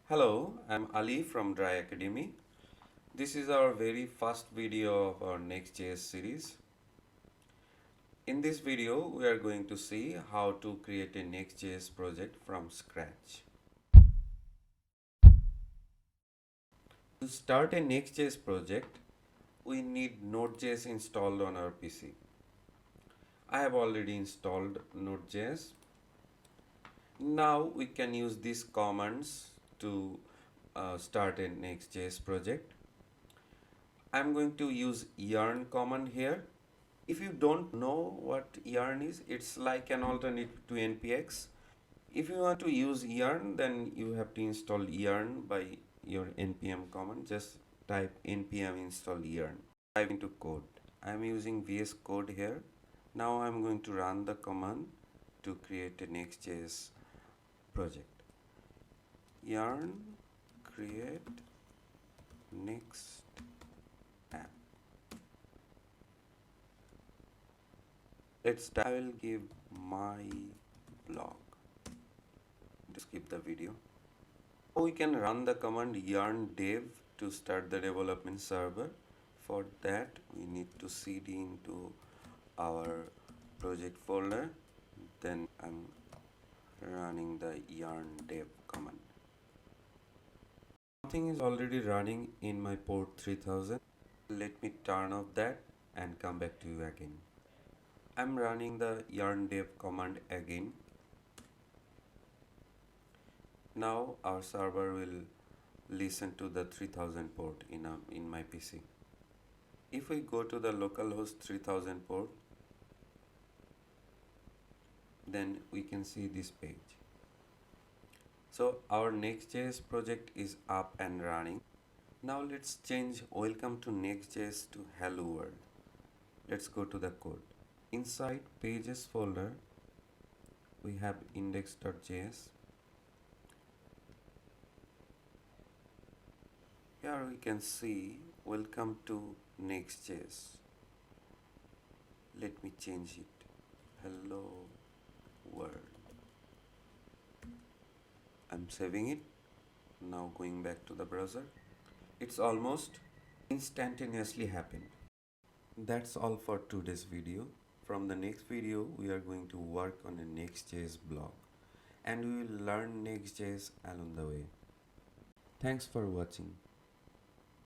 Hello, I'm Ali from Dry Academy. This is our very first video of our Next.js series. In this video, we are going to see how to create a Next.js project from scratch. To start a Next.js project, we need Node.js installed on our PC. I have already installed Node.js. Now we can use these commands to start a Next.js project. I'm going to use yarn command here. If you don't know what yarn is, it's like an alternate to npx. If you want to use yarn, then you have to install yarn by your npm command. Just type npm install yarn. Dive into code. I'm using VS Code here. Now I'm going to run the command to create a Next.js project. Yarn create next app. I will give my blog. Skip the video. Now we can run the command yarn dev to start the development server. For that we need to cd into our project folder. Then I'm running the yarn dev command. Something is already running in my port 3000. Let me turn off that and come back to you again. I'm running the yarn dev command again. Now our server will listen to the 3000 port in my PC. If we go to the localhost 3000 port, then we can see this page. So our Next.js project is up and running. Now let's change welcome to Next.js to hello world. Let's go to the code. Inside pages folder, we have index.js. Here we can see welcome to Next.js. Let me change it. Hello world. I'm saving it. Now going back to the browser. It's almost instantaneously happened. That's all for today's video. From the next video, we are going to work on a Next.js blog and we will learn Next.js along the way. Thanks for watching.